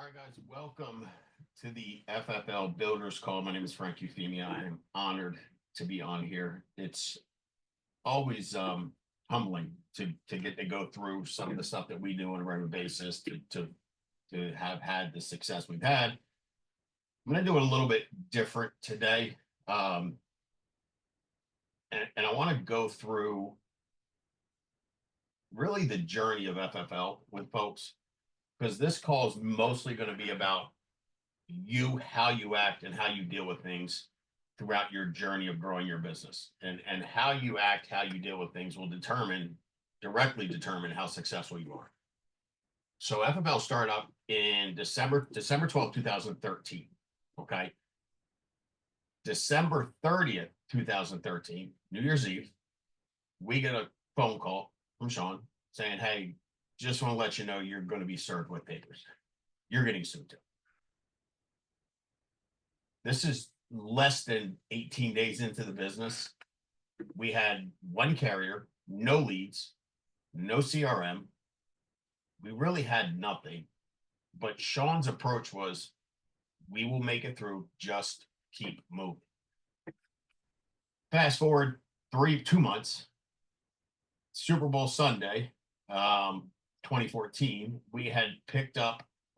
All right, guys, welcome to the FFL Builders Call. My name is Frank Eufemia. I am honored to be on here. It's always humbling to get to go through some of the stuff that we do on a regular basis to have had the success we've had. I'm going to do it a little bit different today, um, and I want to go through really the journey of FFL with folks because this call is mostly going to be about you, how you act, and how you deal with things throughout your journey of growing your business. And how you act, how you deal with things will directly determine how successful you are. So FFL started up in December 12th, 2013. Okay. December 30th, 2013, New Year's Eve, we get a phone call from Sean saying, "Hey, just want to let you know you're going to be served with papers. You're getting sued too." This is less than 18 days into the business. We had one carrier, no leads, no CRM. We really had nothing. But Sean's approach was, we will make it through, just keep moving. Fast forward 2 months, Super Bowl Sunday, 2014, we had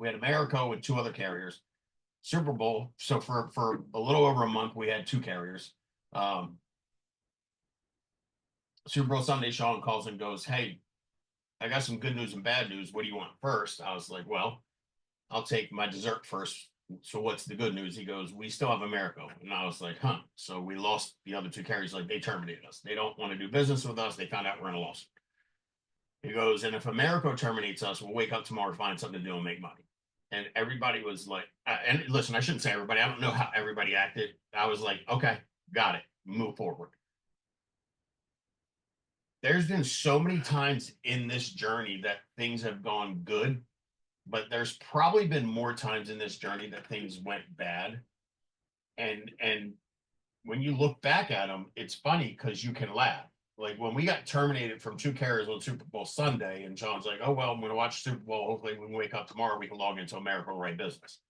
Americo and two other carriers. Super Bowl. So for a little over a month, we had two carriers. Super Bowl Sunday, Sean calls and goes, "Hey, I got some good news and bad news. What do you want first?" I was like, "Well, I'll take my dessert first. So what's the good news?" He goes, "We still have Americo." And I was like, "Huh." So we lost the other two carriers. Like, they terminated us. They don't want to do business with us. They found out we're in a lawsuit. He goes, "And if Americo terminates us, we'll wake up tomorrow, find something to do, and make money." And everybody was like, and listen, I shouldn't say everybody. I don't know how everybody acted. I was like, "Okay, got it. Move forward." There's been so many times in this journey that things have gone good, but there's probably been more times in this journey that things went bad. And when you look back at them, it's funny because you can laugh. Like when we got terminated from two carriers on Super Bowl Sunday, and John's like, "Oh well, I'm going to watch Super Bowl. Hopefully, when we wake up tomorrow, we can log into America and write business."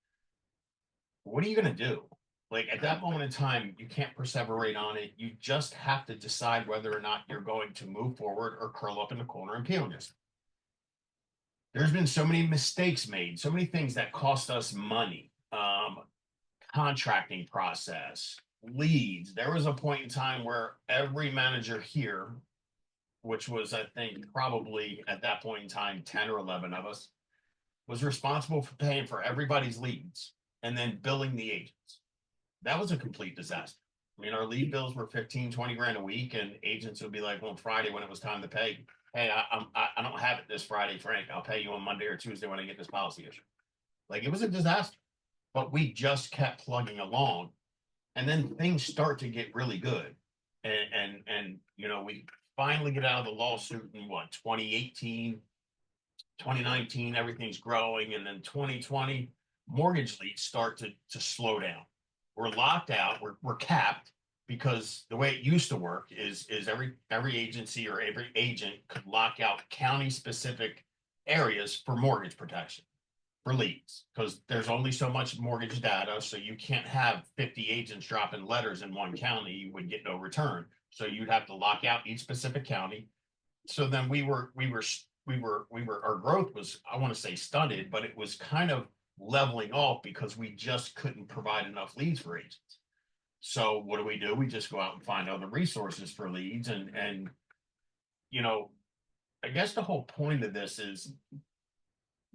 What are you going to do? Like at that moment in time, you can't perseverate on it. You just have to decide whether or not you're going to move forward or curl up in the corner and pee on yourself. There's been so many mistakes made, so many things that cost us money. Contracting process, leads. There was a point in time where every manager here, which was, I think, probably at that point in time, 10 or 11 of us, was responsible for paying for everybody's leads and then billing the agents. That was a complete disaster. I mean, our lead bills were 15, 20 grand a week, and agents would be like, "Well, Friday when it was time to pay, hey, I don't have it this Friday, Frank. I'll pay you on Monday or Tuesday when I get this policy issue." Like it was a disaster, but we just kept plugging along, and then things start to get really good, and we finally get out of the lawsuit in what 2018, 2019, everything's growing, and then 2020 mortgage leads start to slow down. We're locked out. We're capped because the way it used to work is every agency or every agent could lock out county specific areas for mortgage protection for leads because there's only so much mortgage data, so you can't have 50 agents dropping letters in one county. You would get no return, so you'd have to lock out each specific county. So then our growth was, I want to say, stunted, but it was kind of leveling off because we just couldn't provide enough leads for agents. So what do? We just go out and find other resources for leads, and you know, I guess the whole point of this is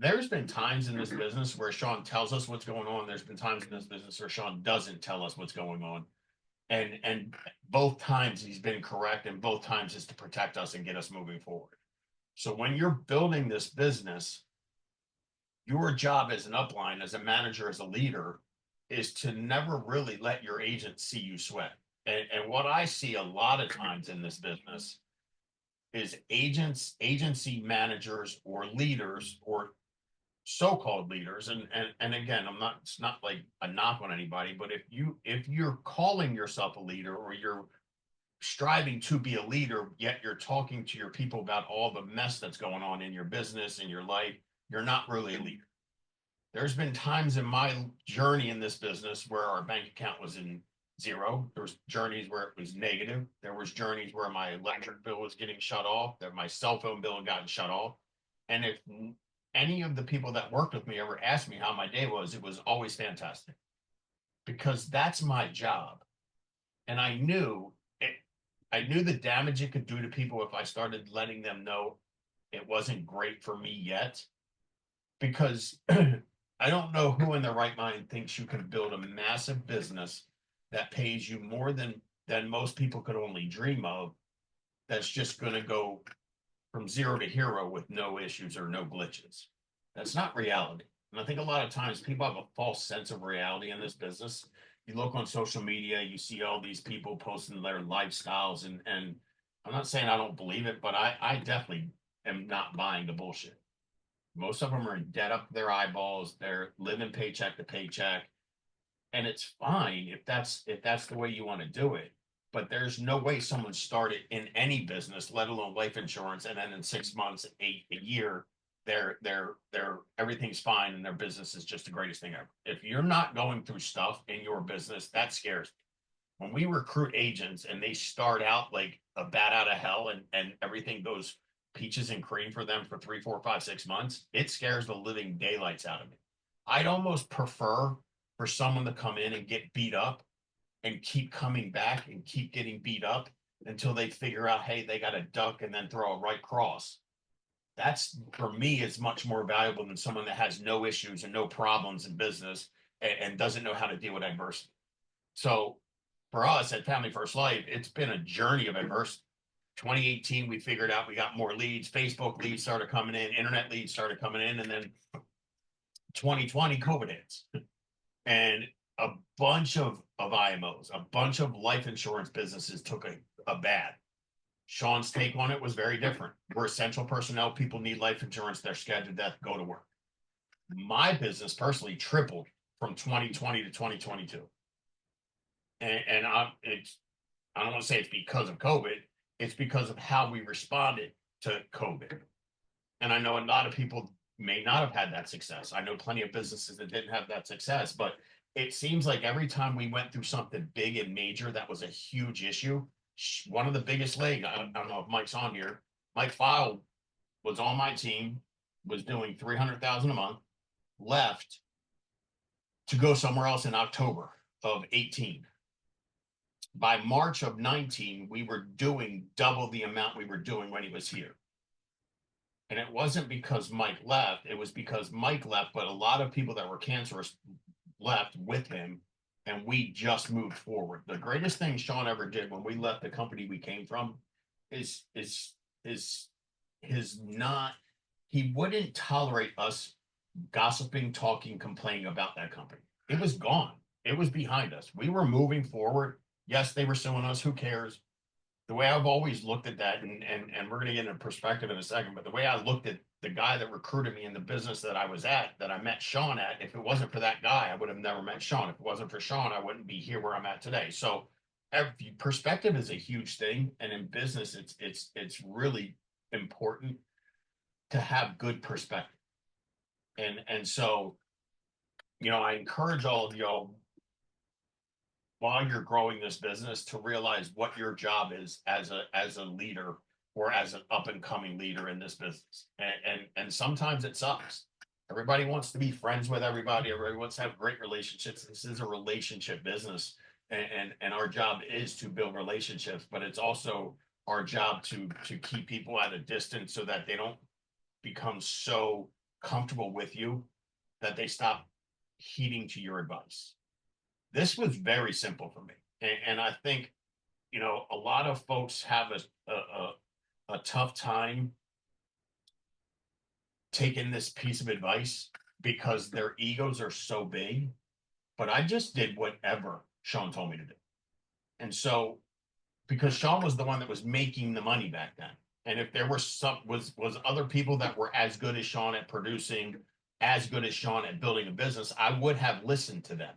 there's been times in this business where Sean tells us what's going on. There's been times in this business where Sean doesn't tell us what's going on. And both times he's been correct, and both times is to protect us and get us moving forward. So when you're building this business, your job as an upline, as a manager, as a leader, is to never really let your agent see you sweat. And what I see a lot of times in this business is agents, agency managers, or leaders, or so-called leaders, and again, it's not like a knock on anybody, but if you're calling yourself a leader, or you're striving to be a leader, yet you're talking to your people about all the mess that's going on in your business, in your life, you're not really a leader. There's been times in my journey in this business where our bank account was in zero. There was journeys where it was negative. There was journeys where my electric bill was getting shut off, that my cell phone bill had gotten shut off. And if any of the people that worked with me ever asked me how my day was, it was always fantastic because that's my job. And it, I knew the damage it could do to people if I started letting them know it wasn't great for me yet. Because I don't know who in their right mind thinks you can build a massive business that pays you more than most people could only dream of. That's just going to go from zero to hero with no issues or no glitches. That's not reality. And I think a lot of times people have a false sense of reality in this business. You look on social media, you see all these people posting their lifestyles, and I'm not saying I don't believe it, but I definitely am not buying the bullshit. Most of them are in debt up to their eyeballs. They're living paycheck to paycheck, and it's fine if that's the way you want to do it. But there's no way someone started in any business, let alone life insurance, and then in 6 months, a year, they're everything's fine and their business is just the greatest thing ever. If you're not going through stuff in your business, that scares me. When we recruit agents and they start out like a bat out of hell and everything goes peaches and cream for them for 3, 4, 5, 6 months, it scares the living daylights out of me. I'd almost prefer for someone to come in and get beat up and keep coming back and keep getting beat up until they figure out, hey, they got to duck and then throw a right cross. That's for me is much more valuable than someone that has no issues and no problems in business and doesn't know how to deal with adversity. So for us at Family First Life, it's been a journey of adversity. 2018, we figured out we got more leads. Facebook leads started coming in, internet leads started coming in, and then 2020, COVID hits, and a bunch of IMOs, a bunch of life insurance businesses took a bad. Sean's take on it was very different. We're essential personnel. People need life insurance. They're scheduled to go to work. My business personally tripled from 2020 to 2022. And I don't want to say it's because of COVID. It's because of how we responded to COVID. And I know a lot of people may not have had that success. I know plenty of businesses that didn't have that success, but it seems like every time we went through something big and major that was a huge issue, one of the biggest league, I don't know if Mike's on here, Mike File was on my team, was doing 300,000 a month, left to go somewhere else in October of 18. By March of 19, we were doing double the amount we were doing when he was here. And it wasn't because Mike left, it was because Mike left, but a lot of people that were cancerous left with him, and we just moved forward. The greatest thing Sean ever did when we left the company we came from is his not he wouldn't tolerate us gossiping, talking, complaining about that company. It was gone. It was behind us. We were moving forward. Yes, they were suing us. Who cares? The way I've always looked at that, and we're going to get into perspective in a second, but the way I looked at the guy that recruited me in the business that I was at, that I met Sean at, if it wasn't for that guy, I would have never met Sean. If it wasn't for Sean, I wouldn't be here where I'm at today. So perspective is a huge thing. And in business, it's really important to have good perspective. And so, I encourage all of y'all while you're growing this business to realize what your job is as a leader or as an up and coming leader in this business. And sometimes it sucks. Everybody wants to be friends with everybody. Everybody wants to have great relationships. This is a relationship business, and our job is to build relationships, but it's also our job to keep people at a distance so that they don't become so comfortable with you that they stop heeding to your advice. This was very simple for me. And I think, a lot of folks have a tough time taking this piece of advice because their egos are so big. But I just did whatever Sean told me to do. And so, because Sean was the one that was making the money back then. And if there were was other people that were as good as Sean at producing, as good as Sean at building a business, I would have listened to them,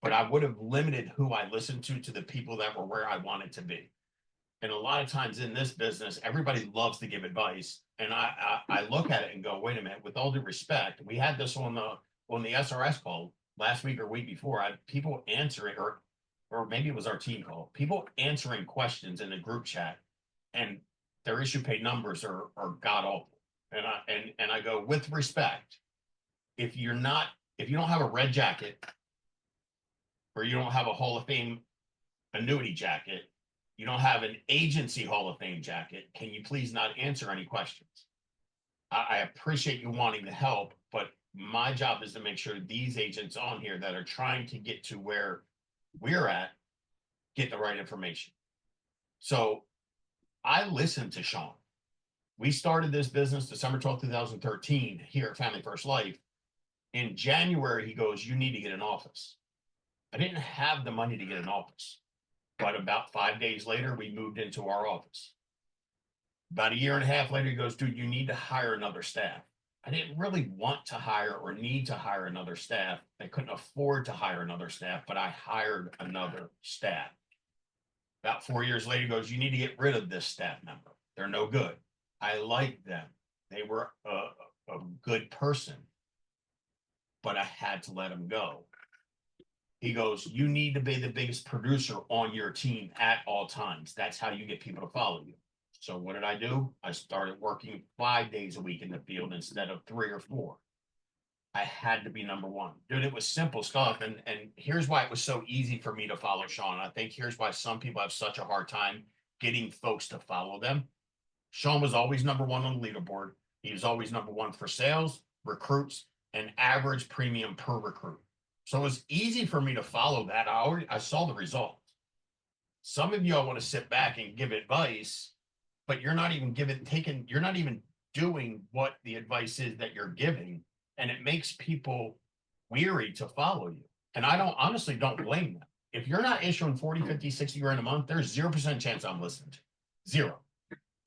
but I would have limited who I listened to the people that were where I wanted to be. And a lot of times in this business, everybody loves to give advice. And I look at it and go, wait a minute, with all due respect, we had this on the SRS call last week or week before, I had people answering, or maybe it was our team call, people answering questions in the group chat, and their issue pay numbers are god awful. And I go, with respect, if you're not, if you don't have a red jacket, or you don't have a Hall of Fame annuity jacket, you don't have an agency Hall of Fame jacket, can you please not answer any questions? I appreciate you wanting to help, but my job is to make sure these agents on here that are trying to get to where we're at get the right information. So I listened to Sean. We started this business December 12th, 2013 here at Family First Life. In January, he goes, you need to get an office. I didn't have the money to get an office, but about 5 days later, we moved into our office. About a year and a half later, he goes, dude, you need to hire another staff. I didn't really want to hire or need to hire another staff. I couldn't afford to hire another staff, but I hired another staff. About 4 years later, he goes, you need to get rid of this staff member. They're no good. I like them. They were a good person, but I had to let them go. He goes, you need to be the biggest producer on your team at all times. That's how you get people to follow you. So what did I do? I started working 5 days a week in the field instead of 3 or 4. I had to be number one. Dude, it was simple stuff. And here's why it was so easy for me to follow Sean. I think here's why some people have such a hard time getting folks to follow them. Sean was always number one on the leaderboard. He was always number one for sales, recruits, and average premium per recruit. So it was easy for me to follow that. I saw the results. Some of y'all want to sit back and give advice, but you're not even you're not even doing what the advice is that you're giving. And it makes people weary to follow you. And I honestly don't blame them. If you're not issuing 40, 50, 60 grand a month, there's 0% chance I'm listening to. Zero.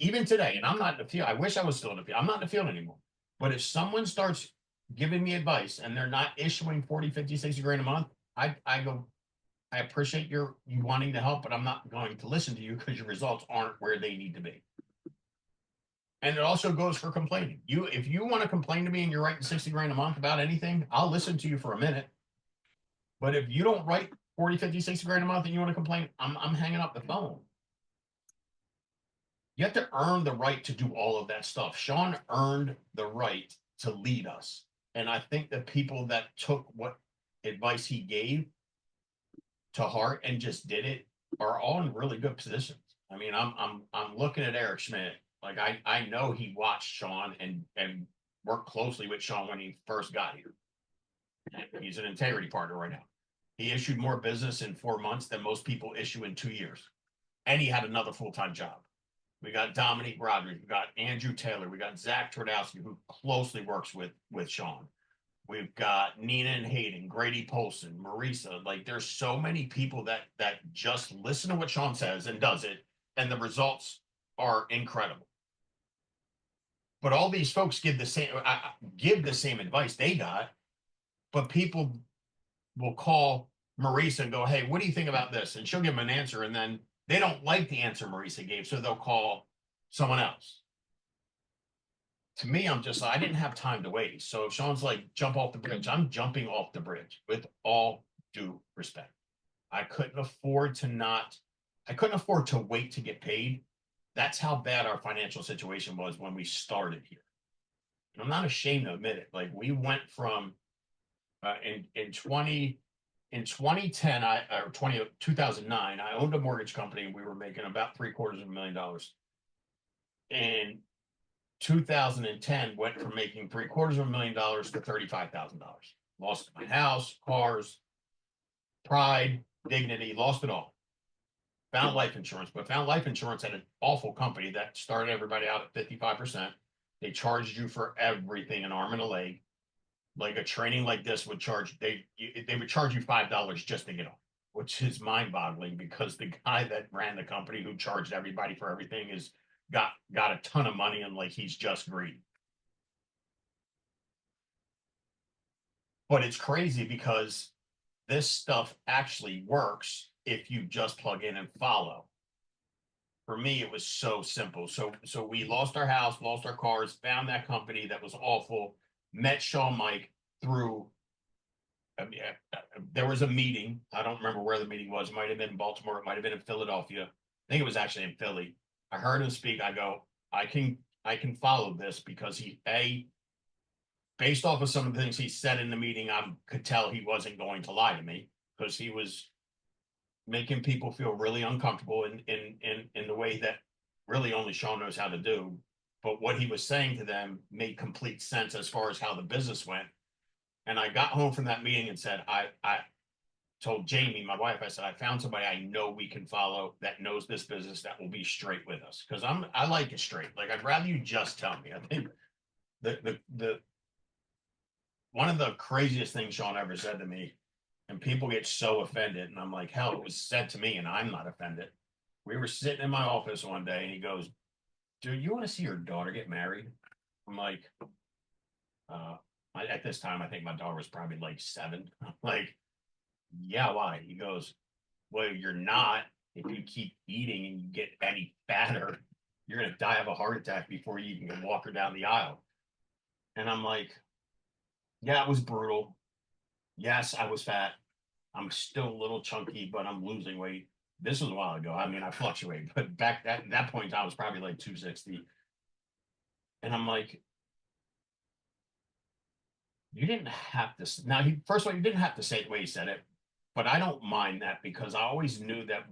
Even today, and I'm not in the field. I wish I was still in the field. I'm not in the field anymore. But if someone starts giving me advice and they're not issuing 40, 50, 60 grand a month, I go, I appreciate you wanting to help, but I'm not going to listen to you because your results aren't where they need to be. And it also goes for complaining. If you want to complain to me and you're writing 60 grand a month about anything, I'll listen to you for a minute. But if you don't write 40, 50, 60 grand a month and you want to complain, I'm hanging up the phone. You have to earn the right to do all of that stuff. Sean earned the right to lead us. And I think the people that took what advice he gave to heart and just did it are all in really good positions. I mean, I'm looking at Eric Schmidt. Like I know he watched Sean and worked closely with Sean when he first got here. He's an integrity partner right now. He issued more business in 4 months than most people issue in 2 years. And he had another full-time job. We got Dominique Rodriguez, we got Andrew Taylor, we got Zach Twardowski, who closely works with Sean. We've got Nina and Hayden, Grady Polson, Marisa. Like there's so many people that just listen to what Sean says and does it, and the results are incredible. But all these folks give the same advice they got, but people will call Marisa and go, hey, what do you think about this? And she'll give them an answer, and then they don't like the answer Marisa gave, so they'll call someone else. To me, I'm just like, I didn't have time to wait. So if Sean's like, jump off the bridge, I'm jumping off the bridge with all due respect. I couldn't afford to wait to get paid. That's how bad our financial situation was when we started here. And I'm not ashamed to admit it. Like we went from in 2010, 2009, I owned a mortgage company and we were making about $750,000. In 2010, went from making $750,000 to $35,000. Lost my house, cars, pride, dignity, lost it all. Found life insurance, but found life insurance had an awful company that started everybody out at 55%. They charged you for everything, an arm and a leg. Like a training like this would charge, they would charge you $5 just to get on, which is mind-boggling because the guy that ran the company who charged everybody for everything got a ton of money and like he's just greedy. But it's crazy because this stuff actually works if you just plug in and follow. For me, it was so simple. So we lost our house, lost our cars, found that company that was awful, met Sean Mike through I mean, there was a meeting. I don't remember where the meeting was. It might have been in Baltimore. It might have been in Philadelphia. I think it was actually in Philly. I heard him speak. I go, I can follow this because based off of some of the things he said in the meeting, I could tell he wasn't going to lie to me because he was making people feel really uncomfortable in the way that really only Sean knows how to do. But what he was saying to them made complete sense as far as how the business went. And I got home from that meeting and said, I told Jamie, my wife, I said, I found somebody I know we can follow that knows this business that will be straight with us. Cause I like it straight. Like I'd rather you just tell me. I think the one of the craziest things Sean ever said to me, and people get so offended, and I'm like, hell, it was said to me, and I'm not offended. We were sitting in my office one day, and he goes, "Dude, you want to see your daughter get married?" I'm like, uh, at this time, I think my daughter was probably like 7. I'm like, yeah, why? He goes, well, you're not. If you keep eating and you get any fatter, you're gonna die of a heart attack before you even can walk her down the aisle. And I'm like, yeah, it was brutal. Yes, I was fat. I'm still a little chunky, but I'm losing weight. This was a while ago. I mean, I fluctuate, but back at that point in time, I was probably like 260. And I'm like, you didn't have to. Now, first of all, you didn't have to say it the way he said it, but I don't mind that because I always knew that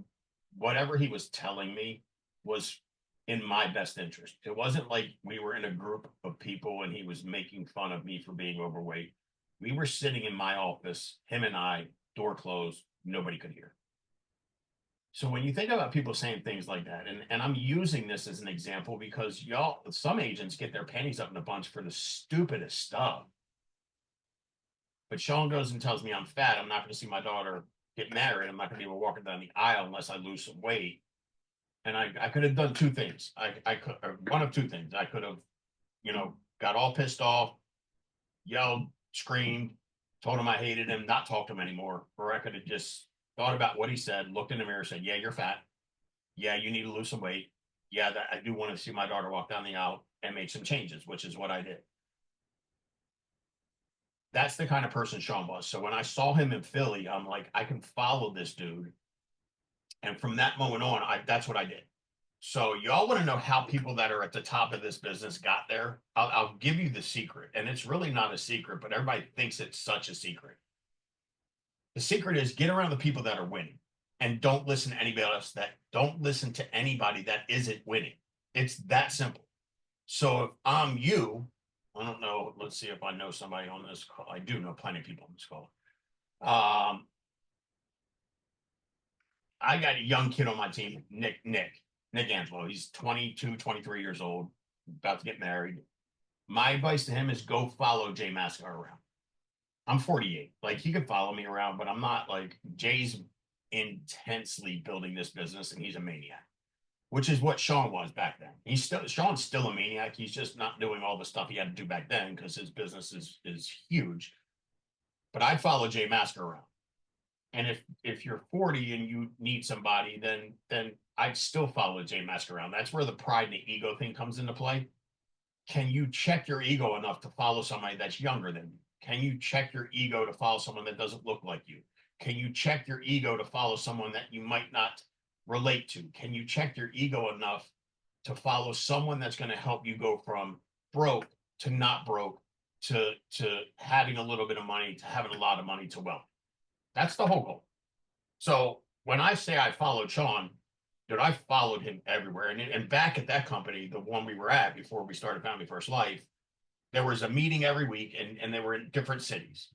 whatever he was telling me was in my best interest. It wasn't like we were in a group of people and he was making fun of me for being overweight. We were sitting in my office, him and I, door closed, nobody could hear. So when you think about people saying things like that, and I'm using this as an example because y'all, some agents get their panties up in a bunch for the stupidest stuff. But Sean goes and tells me I'm fat. I'm not going to see my daughter get married. I'm not going to be able to walk her down the aisle unless I lose some weight. And I could have done two things. I could, or one of two things. I could have, got all pissed off, yelled, screamed, told him I hated him, not talked to him anymore. Or I could have just thought about what he said, looked in the mirror, said, "Yeah, you're fat. Yeah, you need to lose some weight. Yeah, that I do want to see my daughter walk down the aisle," and make some changes, which is what I did. That's the kind of person Sean was. So when I saw him in Philly, I'm like, I can follow this dude. And from that moment on, that's what I did. So y'all want to know how people that are at the top of this business got there? I'll give you the secret, and it's really not a secret, but everybody thinks it's such a secret. The secret is get around the people that are winning, and don't listen to anybody else. That don't listen to anybody that isn't winning. It's that simple. So if I'm you, I don't know. Let's see if I know somebody on this call. I do know plenty of people on this call. Um, I got a young kid on my team, Nick Angelo. He's 22, 23 years old, about to get married. My advice to him is go follow Jay Mascar around. I'm 48. Like he could follow me around, but I'm not like Jay's intensely building this business and he's a maniac, which is what Sean was back then. Sean's still a maniac. He's just not doing all the stuff he had to do back then because his business is huge. But I'd follow Jay Masker around. And if you're 40 and you need somebody, then I'd still follow Jay Masker around. That's where the pride and the ego thing comes into play. Can you check your ego enough to follow somebody that's younger than you? Can you check your ego to follow someone that doesn't look like you? Can you check your ego to follow someone that you might not relate to? Can you check your ego enough to follow someone that's going to help you go from broke to not broke to having a little bit of money to having a lot of money to wealth? That's the whole goal. So when I say I followed Sean, dude, I followed him everywhere. And back at that company, the one we were at before we started Family First Life, there was a meeting every week and they were in different cities.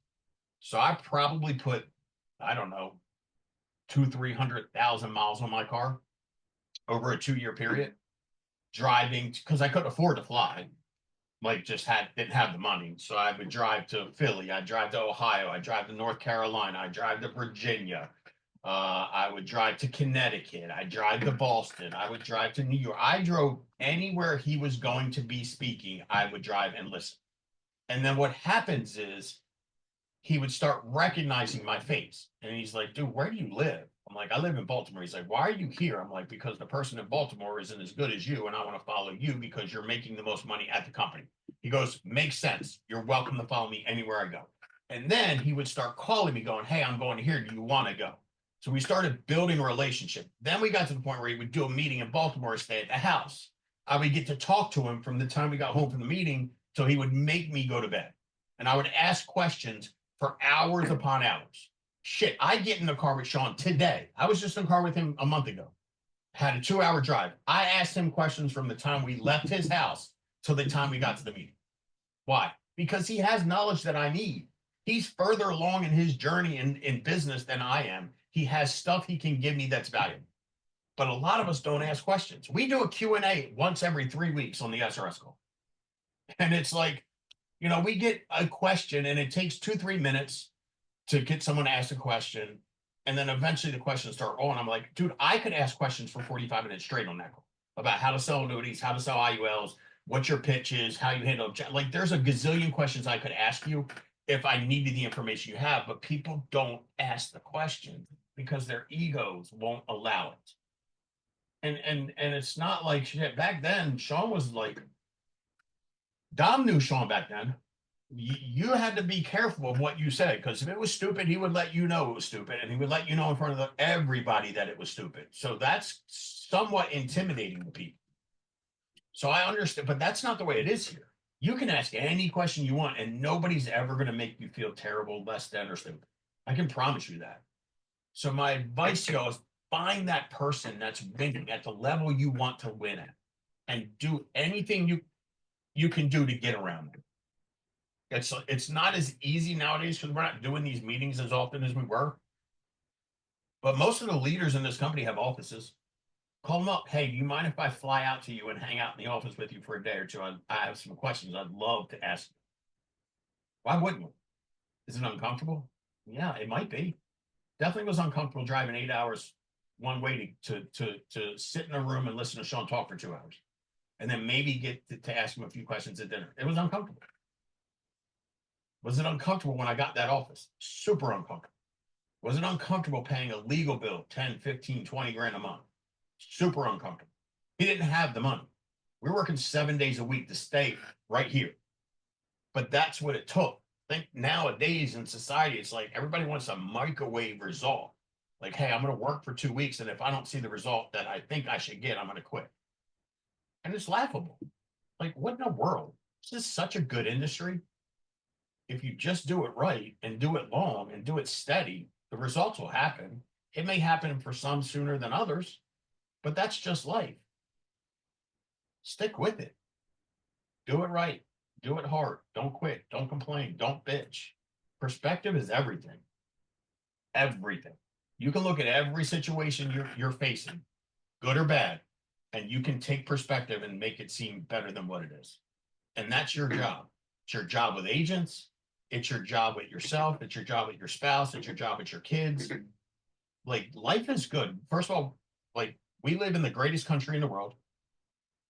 So I probably put, I don't know, 300,000 miles on my car over a 2-year period, driving because I couldn't afford to fly. Like just didn't have the money. So I would drive to Philly, I drive to Ohio, I drive to North Carolina, I drive to Virginia. I would drive to Connecticut. I drive to Boston. I would drive to New York. I drove anywhere he was going to be speaking. I would drive and listen. And then what happens is he would start recognizing my face. And he's like, dude, where do you live? I'm like, I live in Baltimore. He's like, why are you here? I'm like, because the person in Baltimore isn't as good as you. And I want to follow you because you're making the most money at the company. He goes, makes sense. You're welcome to follow me anywhere I go. And then he would start calling me going, hey, I'm going here. Do you want to go? So we started building a relationship. Then we got to the point where he would do a meeting in Baltimore, stay at the house. I would get to talk to him from the time we got home from the meeting till he would make me go to bed. And I would ask questions for hours upon hours. Shit, I get in the car with Sean today. I was just in the car with him a month ago. Had a 2 hour drive. I asked him questions from the time we left his house till the time we got to the meeting. Why? Because he has knowledge that I need. He's further along in his journey in business than I am. He has stuff he can give me that's valuable. But a lot of us don't ask questions. We do a Q&A once every 3 weeks on the SRS call. And it's like, we get a question and it takes 2-3 minutes to get someone to ask a question. And then eventually the questions start rolling. I'm like, dude, I could ask questions for 45 minutes straight on that call about how to sell annuities, how to sell IULs, what your pitch is, how you handle like there's a gazillion questions I could ask you if I needed the information you have, but people don't ask the question because their egos won't allow it. And it's not like shit. Back then, Sean was like, Dom knew Sean back then. You had to be careful of what you said because if it was stupid, he would let you know it was stupid, and he would let you know in front of everybody that it was stupid. So that's somewhat intimidating to people. So I understand, but that's not the way it is here. You can ask any question you want, and nobody's ever going to make you feel terrible, less than, or stupid. I can promise you that. So my advice to you is find that person that's winning at the level you want to win at, and do anything you can do to get around them. It's not as easy nowadays because we're not doing these meetings as often as we were. But most of the leaders in this company have offices. Call them up. Hey, do you mind if I fly out to you and hang out in the office with you for a day or two? I have some questions I'd love to ask you. Why wouldn't you? Is it uncomfortable? Yeah, it might be. Definitely was uncomfortable driving 8 hours one way to sit in a room and listen to Sean talk for 2 hours, and then maybe get to ask him a few questions at dinner. It was uncomfortable. Was it uncomfortable when I got that office? Super uncomfortable. Was it uncomfortable paying a legal bill 10, 15, 20 grand a month? Super uncomfortable. He didn't have the money. We were working 7 days a week to stay right here. But that's what it took. I think nowadays in society, it's like everybody wants a microwave result. Like, hey, I'm going to work for 2 weeks, and if I don't see the result that I think I should get, I'm going to quit. And it's laughable. Like, what in the world? This is such a good industry. If you just do it right and do it long and do it steady, the results will happen. It may happen for some sooner than others, but that's just life. Stick with it. Do it right. Do it hard. Don't quit. Don't complain. Don't bitch. Perspective is everything. Everything. You can look at every situation you're facing, good or bad, and you can take perspective and make it seem better than what it is. And that's your job. It's your job with agents. It's your job with yourself. It's your job with your spouse. It's your job with your kids. Like, life is good. First of all, like, we live in the greatest country in the world.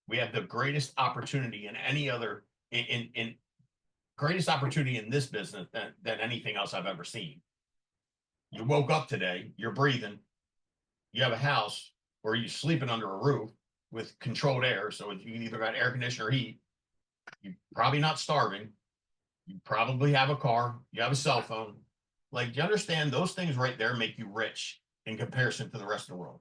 We have the greatest opportunity in any other in greatest opportunity in this business than anything else I've ever seen. You woke up today, you're breathing, you have a house where you're sleeping under a roof with controlled air. So you either got air conditioner or heat. You're probably not starving. You probably have a car. You have a cell phone. Like, you understand those things right there make you rich in comparison to the rest of the world.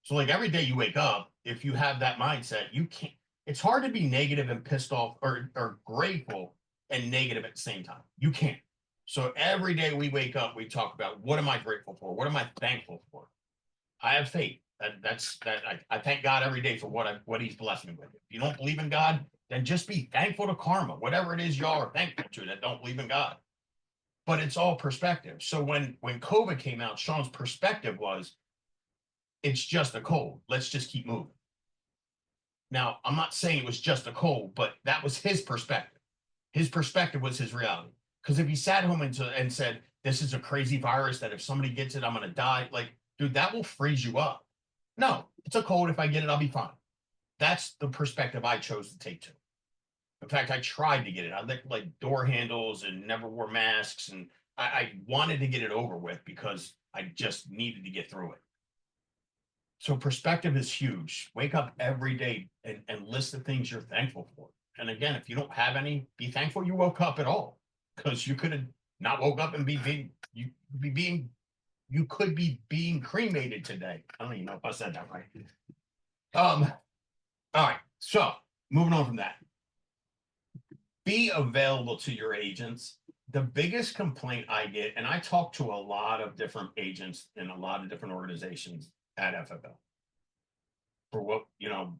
So, like, every day you wake up, if you have that mindset, you can't. It's hard to be negative and pissed off or grateful and negative at the same time. You can't. So every day we wake up, we talk about what am I grateful for? What am I thankful for? I have faith. I thank God every day for what He's blessed me with. If you don't believe in God, then just be thankful to karma, whatever it is y'all are thankful to that don't believe in God. But it's all perspective. So when COVID came out, Sean's perspective was, it's just a cold. Let's just keep moving. Now, I'm not saying it was just a cold, but that was his perspective. His perspective was his reality. Because if he sat home and said, this is a crazy virus that if somebody gets it, I'm going to die. Like, dude, that will freeze you up. No, it's a cold. If I get it, I'll be fine. That's the perspective I chose to take to. In fact, I tried to get it. I licked like door handles and never wore masks. And I wanted to get it over with because I just needed to get through it. So perspective is huge. Wake up every day and list the things you're thankful for. And again, if you don't have any, be thankful you woke up at all because you could have not woke up and you could be being cremated today. I don't even know if I said that right. All right. So moving on from that, be available to your agents. The biggest complaint I get, and I talk to a lot of different agents in a lot of different organizations at FFL for what,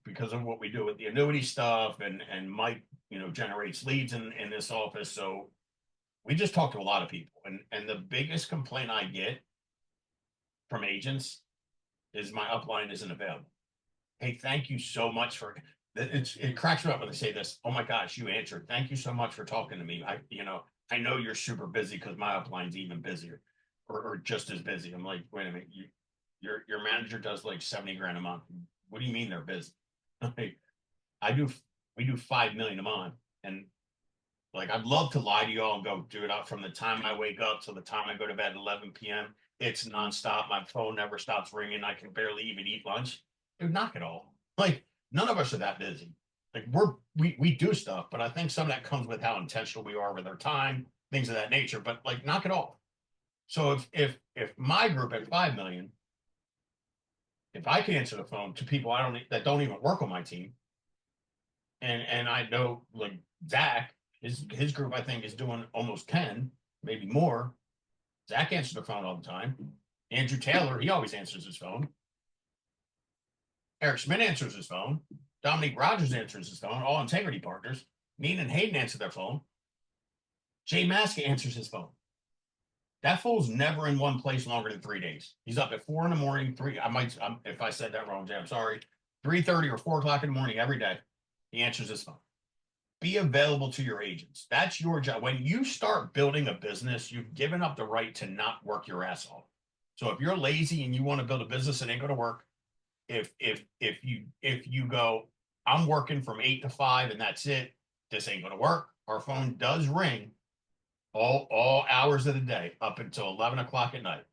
because of what we do with the annuity stuff, and Mike, generates leads in this office. So we just talk to a lot of people, and the biggest complaint I get from agents is my upline isn't available. Hey, thank you so much for it cracks me up when they say this. Oh my gosh, you answered. Thank you so much for talking to me. I know you're super busy because my upline's even busier, or just as busy. I'm like, wait a minute, your manager does like 70 grand a month. What do you mean they're busy? Like, I do we do 5 million a month, and like, I'd love to lie to y'all and go, dude, up from the time I wake up till the time I go to bed at 11 p.m. It's nonstop. My phone never stops ringing. I can barely even eat lunch. Dude, knock it all. Like, none of us are that busy. Like, we do stuff, but I think some of that comes with how intentional we are with our time, things of that nature. But like, knock it off. So if my group at 5 million, if I can answer the phone to people that don't even work on my team, and I know like Zach, his group I think is doing almost 10, maybe more. Zach answers the phone all the time. Andrew Taylor, he always answers his phone. Eric Schmidt answers his phone. Dominique Rogers answers his phone. All integrity partners. Neen and Hayden answer their phone. Jay Maska answers his phone. That fool's never in one place longer than 3 days. He's up at 4 in the morning. If I said that wrong, Jay, I'm sorry. 3:30 or 4 o'clock in the morning every day. He answers his phone. Be available to your agents. That's your job. When you start building a business, you've given up the right to not work your ass off. So if you're lazy and you want to build a business, it ain't going to work. If you go, I'm working from 8 to 5 and that's it, this ain't going to work. Our phone does ring all hours of the day up until 11 o'clock at night.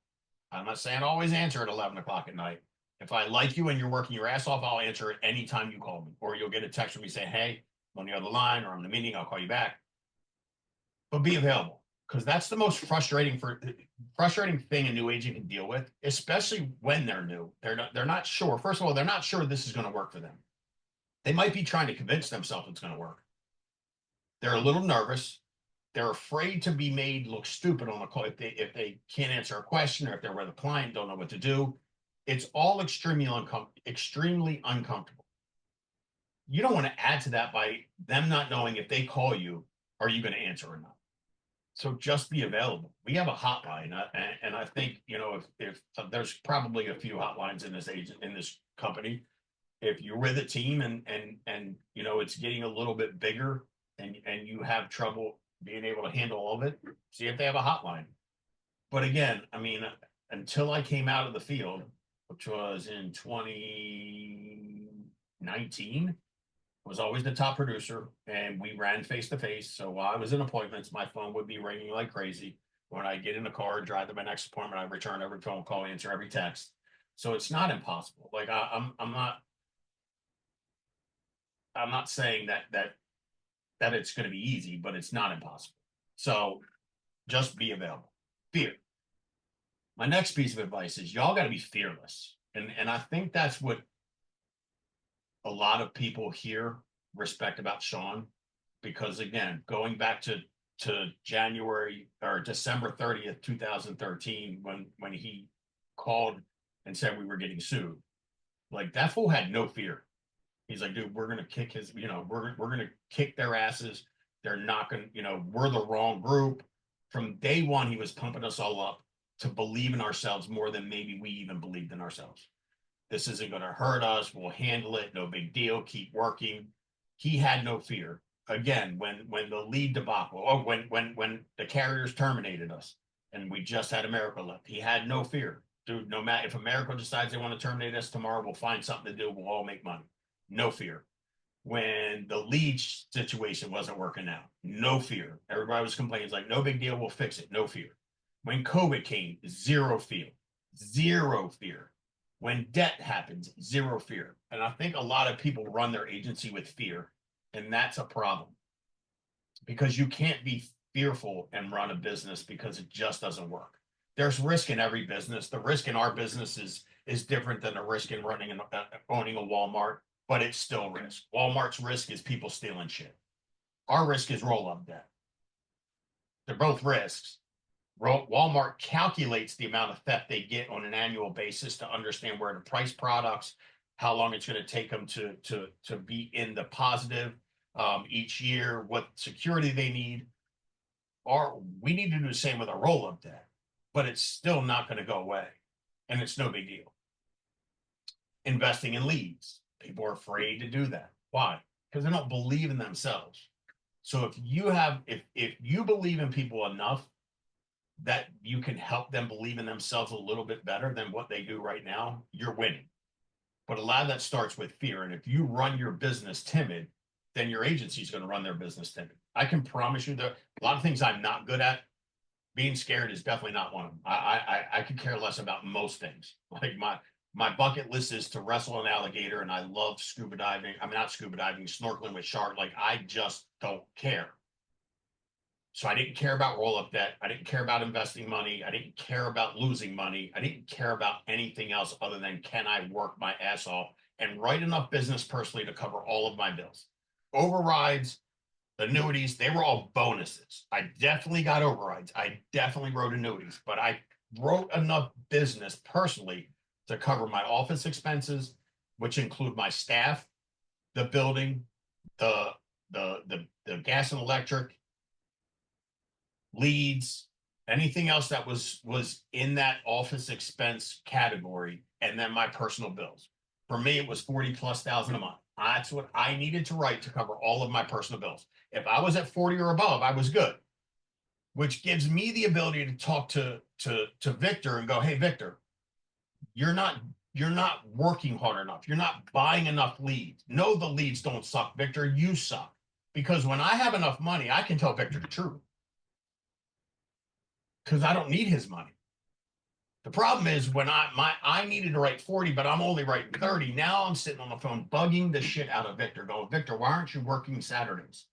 I'm not saying always answer at 11 o'clock at night. If I like you and you're working your ass off, I'll answer it anytime you call me, or you'll get a text from me saying, hey, I'm on the other line, or I'm in a meeting, I'll call you back. But be available, because that's the most frustrating thing a new agent can deal with, especially when they're new. They're not sure. First of all, they're not sure this is going to work for them. They might be trying to convince themselves it's going to work. They're a little nervous. They're afraid to be made look stupid on the call if they can't answer a question, or if they're with a client, don't know what to do. It's all extremely uncomfortable. You don't want to add to that by them not knowing if they call you, are you going to answer or not? So just be available. We have a hotline, and I think if there's probably a few hotlines in this company. If you're with a team and it's getting a little bit bigger, and you have trouble being able to handle all of it, see if they have a hotline. But again, I mean, until I came out of the field, which was in 2019, was always the top producer, and we ran face to face. So while I was in appointments, my phone would be ringing like crazy. When I get in the car, drive to my next appointment, I return every phone call, answer every text. So it's not impossible. Like I'm not saying that it's going to be easy, but it's not impossible. So just be available. Fear. My next piece of advice is y'all got to be fearless, and I think that's what a lot of people here respect about Sean, because again, going back to January or December 30th, 2013, when he called and said we were getting sued, like, that fool had no fear. He's like, dude, we're gonna kick we're gonna kick their asses. They're not gonna, we're the wrong group. From day one, he was pumping us all up to believe in ourselves more than maybe we even believed in ourselves. This isn't going to hurt us. We'll handle it. No big deal. Keep working. He had no fear. Again, when the lead debacle, or when the carriers terminated us, and we just had America left, he had no fear. Dude, no matter if America decides they want to terminate us tomorrow, we'll find something to do. We'll all make money. No fear. When the lead situation wasn't working out, no fear. Everybody was complaining. It's like, no big deal. We'll fix it. No fear. When COVID came, zero fear. Zero fear. When debt happens, zero fear. And I think a lot of people run their agency with fear, and that's a problem, because you can't be fearful and run a business because it just doesn't work. There's risk in every business. The risk in our business is different than the risk in running and owning a Walmart, but it's still risk. Walmart's risk is people stealing shit. Our risk is roll up debt. They're both risks. Walmart calculates the amount of theft they get on an annual basis to understand where to price products, how long it's going to take them to be in the positive each year, what security they need. Or we need to do the same with our roll up debt, but it's still not going to go away, and it's no big deal. Investing in leads, people are afraid to do that. Why? Because they don't believe in themselves. So if you believe in people enough that you can help them believe in themselves a little bit better than what they do right now, you're winning. But a lot of that starts with fear. And if you run your business timid, then your agency is going to run their business timid. I can promise you that a lot of things I'm not good at, being scared is definitely not one of them. I could care less about most things. Like my bucket list is to wrestle an alligator, and I love scuba diving. I mean, not scuba diving, snorkeling with shark. Like, I just don't care. So I didn't care about roll up debt. I didn't care about investing money. I didn't care about losing money. I didn't care about anything else other than, can I work my ass off and write enough business personally to cover all of my bills? Overrides, annuities, they were all bonuses. I definitely got overrides. I definitely wrote annuities, but I wrote enough business personally to cover my office expenses, which include my staff, the building, the gas and electric, leads, anything else that was in that office expense category, and then my personal bills. For me, it was 40 plus thousand a month. That's what I needed to write to cover all of my personal bills. If I was at 40 or above, I was good, which gives me the ability to talk to Victor and go, hey, Victor, you're not working hard enough. You're not buying enough leads. No, the leads don't suck, Victor. You suck. Because when I have enough money, I can tell Victor the truth, because I don't need his money. The problem is when I needed to write 40, but I'm only writing 30. Now I'm sitting on the phone bugging the shit out of Victor, going, Victor, why aren't you working Saturdays?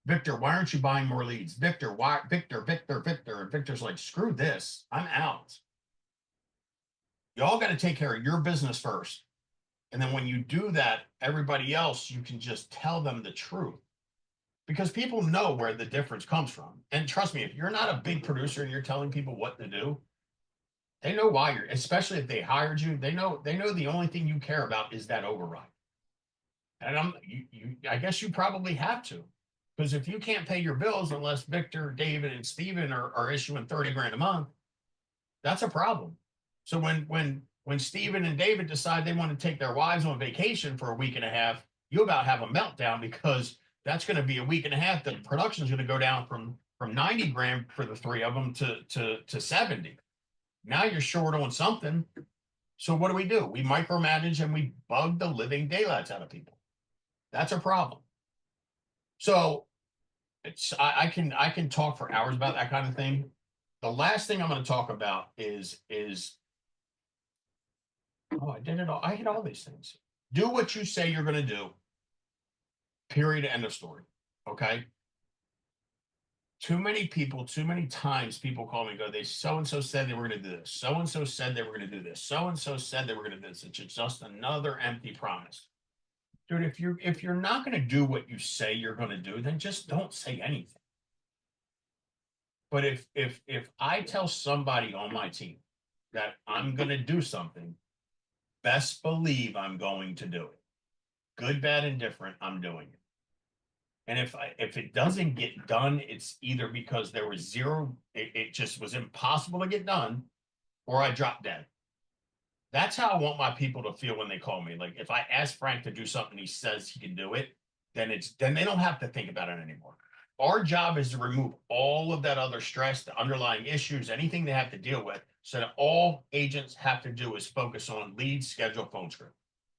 Victor, why aren't you buying more leads? Victor, why? Victor. And Victor's like, screw this. I'm out. Y'all got to take care of your business first. And then when you do that, everybody else, you can just tell them the truth. Because people know where the difference comes from. And trust me, if you're not a big producer and you're telling people what to do, they know why you're, especially if they hired you, they know the only thing you care about is that override. And I guess you probably have to, because if you can't pay your bills unless Victor, David, and Steven are issuing 30 grand a month, that's a problem. So when Steven and David decide they want to take their wives on vacation for a week and a half, you about have a meltdown, because that's going to be a week and a half. The production is going to go down from 90 grand for the three of them to 70. Now you're short on something. So what do? We micromanage and we bug the living daylights out of people. That's a problem. So I can talk for hours about that kind of thing. The last thing I'm going to talk about is I did it all. I hit all these things. Do what you say you're going to do. Period. End of story. Okay. Too many people, too many times people call me and go, they so-and-so said they were going to do this. So-and-so said they were going to do this. So-and-so said they were going to do this. It's just another empty promise. Dude, if you're not going to do what you say you're going to do, then just don't say anything. But if I tell somebody on my team that I'm going to do something, best believe I'm going to do it. Good, bad, and different, I'm doing it. And if it doesn't get done, it's either because there was zero, it just was impossible to get done, or I dropped dead. That's how I want my people to feel when they call me. Like, if I ask Frank to do something, he says he can do it, then they don't have to think about it anymore. Our job is to remove all of that other stress, the underlying issues, anything they have to deal with, so that all agents have to do is focus on leads, schedule, phone script.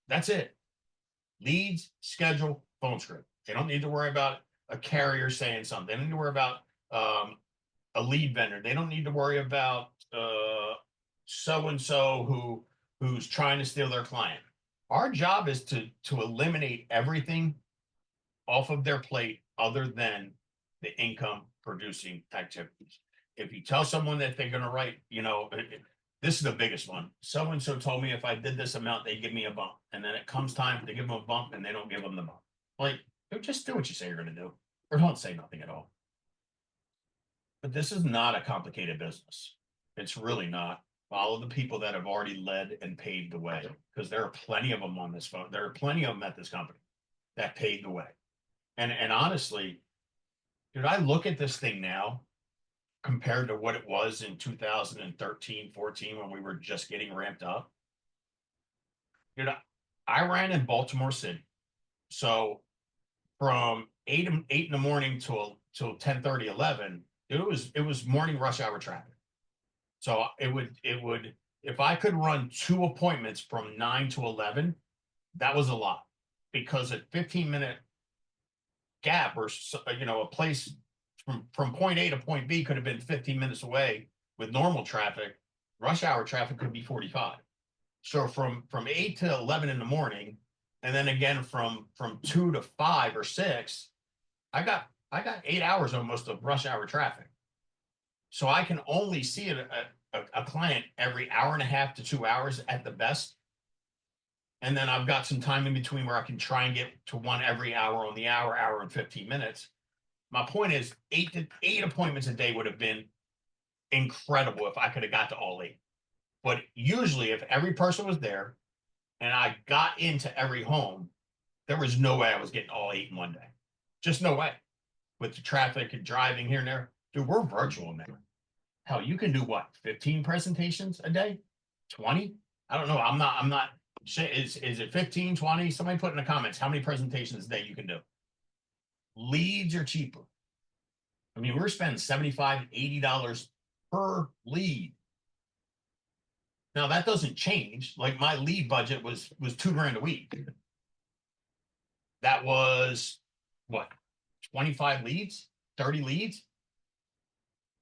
That's it. Leads, schedule, phone script. They don't need to worry about a carrier saying something. They don't need to worry about a lead vendor. They don't need to worry about so-and-so who's trying to steal their client. Our job is to eliminate everything off of their plate other than the income producing activities. If you tell someone that they're going to write, this is the biggest one. So and so told me if I did this amount, they give me a bump, and then it comes time to give them a bump, and they don't give them the bump. Like, just do what you say you're going to do, or don't say nothing at all. But this is not a complicated business. It's really not. Follow the people that have already led and paved the way, because there are plenty of them on this phone. There are plenty of them at this company that paved the way. And honestly, dude, I look at this thing now compared to what it was in 2013, 14, when we were just getting ramped up. Dude, I ran in Baltimore City. So from 8 in the morning till 10:30, 11, it was morning rush hour traffic. So it would if I could run 2 appointments from 9 to 11, that was a lot, because a 15-minute gap, or a place from point A to point B could have been 15 minutes away with normal traffic. Rush hour traffic could be 45. So from 8 to 11 in the morning, and then again from 2 to 5 or 6, I got 8 hours almost of rush hour traffic. So I can only see a client every hour and a half to 2 hours at the best. And then I've got some time in between where I can try and get to one every hour on the hour and 15 minutes. My point is, eight appointments a day would have been incredible if I could have got to all 8. But usually, if every person was there and I got into every home, there was no way I was getting all 8 in one day. Just no way. With the traffic and driving here and there. Dude, we're virtual now. Hell, you can do what? 15 presentations a day? 20? I don't know. I'm not. Is it 15, 20? Somebody put in the comments how many presentations a day you can do. Leads are cheaper. I mean, we're spending $75, $80 per lead. Now that doesn't change. Like, my lead budget was $2,000 a week. That was what? 25 leads, 30 leads.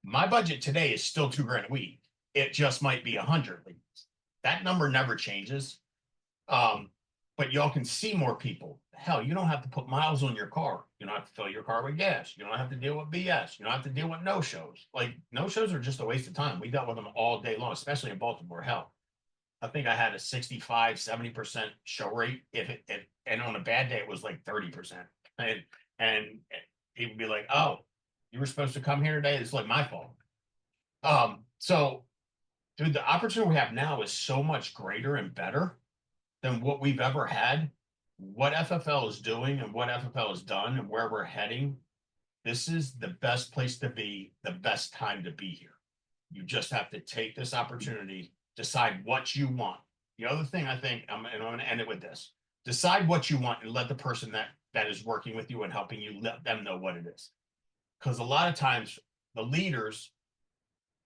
My budget today is still $2,000 a week. It just might be 100 leads. That number never changes. But y'all can see more people. Hell, you don't have to put miles on your car. You don't have to fill your car with gas. You don't have to deal with BS. You don't have to deal with no-shows. Like, no-shows are just a waste of time. We dealt with them all day long, especially in Baltimore. Hell, I think I had a 65, 70% show rate. And on a bad day, it was like 30%. And it would be like, oh, you were supposed to come here today. It's like my fault. So, dude, the opportunity we have now is so much greater and better than what we've ever had. What FFL is doing and what FFL has done and where we're heading, this is the best place to be, the best time to be here. You just have to take this opportunity, decide what you want. The other thing I think, and I'm going to end it with this: decide what you want and let the person that is working with you and helping you, let them know what it is. Because a lot of times the leaders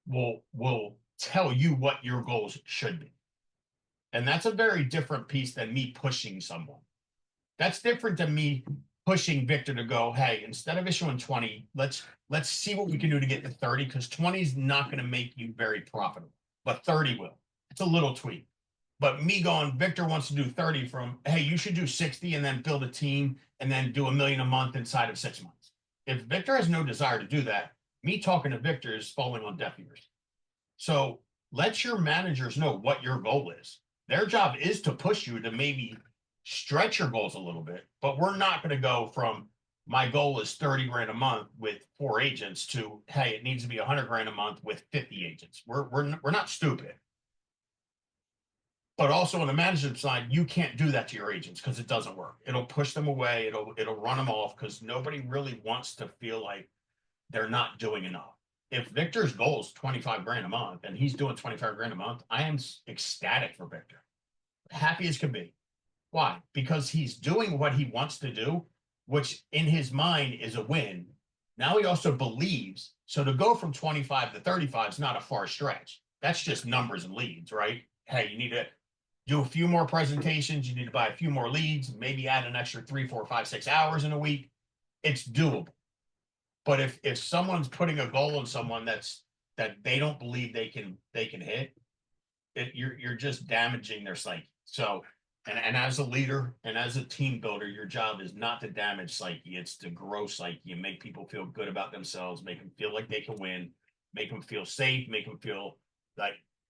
will tell you what your goals should be. And that's a very different piece than me pushing someone. That's different than me pushing Victor to go, hey, instead of issuing 20, let's see what we can do to get to 30, because 20 is not going to make you very profitable, but 30 will. It's a little tweak. But me going, Victor wants to do 30 from, hey, you should do 60 and then build a team and then do $1 million a month inside of 6 months. If Victor has no desire to do that, me talking to Victor is falling on deaf ears. So let your managers know what your goal is. Their job is to push you to maybe stretch your goals a little bit, but we're not going to go from, my goal is $30,000 a month with 4 agents, to, hey, it needs to be $100,000 a month with 50 agents. We're not stupid. But also on the management side, you can't do that to your agents, because it doesn't work. It'll push them away. It'll run them off, because nobody really wants to feel like they're not doing enough. If Victor's goal is $25,000 a month and he's doing $25,000 a month, I am ecstatic for Victor. Happy as can be. Why? Because he's doing what he wants to do, which in his mind is a win. Now he also believes. So to go from 25 to 35 is not a far stretch. That's just numbers and leads, right? Hey, you need to do a few more presentations. You need to buy a few more leads, maybe add an extra 3, 4, 5, 6 hours in a week. It's doable. But if someone's putting a goal on someone that they don't believe they can hit, you're just damaging their psyche. So And as a leader and as a team builder, your job is not to damage psyche, it's to grow psyche and make people feel good about themselves, make them feel like they can win, make them feel safe, make them feel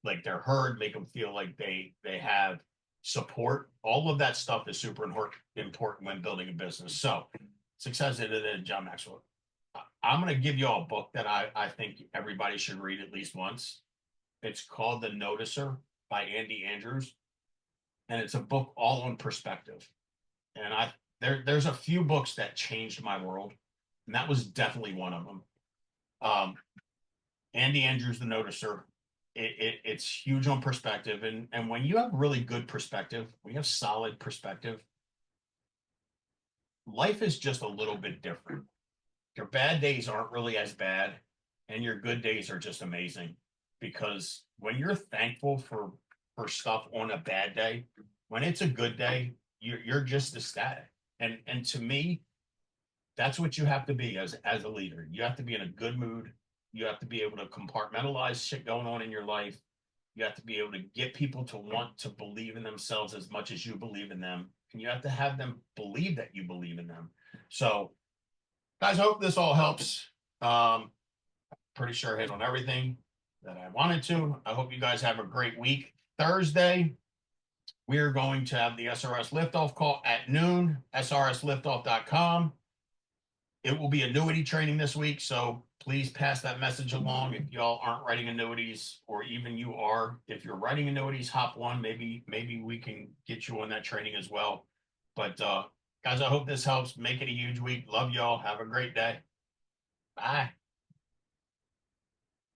like they're heard, make them feel like they have support. All of that stuff is super important when building a business. So success in it, John Maxwell. I'm going to give you all a book that I think everybody should read at least once. It's called The Noticer by Andy Andrews, and it's a book all on perspective. And there's a few books that changed my world, and that was definitely one of them. Um, Andy Andrews, The Noticer. It's huge on perspective, and when you have really good perspective, when you have solid perspective, life is just a little bit different. Your bad days aren't really as bad, and your good days are just amazing. Because when you're thankful for stuff on a bad day, when it's a good day, you're just ecstatic. And to me, that's what you have to be as a leader. You have to be in a good mood. You have to be able to compartmentalize shit going on in your life. You have to be able to get people to want to believe in themselves as much as you believe in them. And you have to have them believe that you believe in them. So, guys, I hope this all helps. Pretty sure I hit on everything that I wanted to. I hope you guys have a great week. Thursday, we are going to have the SRS liftoff call at noon, srsliftoff.com. It will be annuity training this week, so please pass that message along if y'all aren't writing annuities, or even you are. If you're writing annuities, hop one. Maybe we can get you on that training as well. But guys, I hope this helps. Make it a huge week. Love y'all. Have a great day. Bye.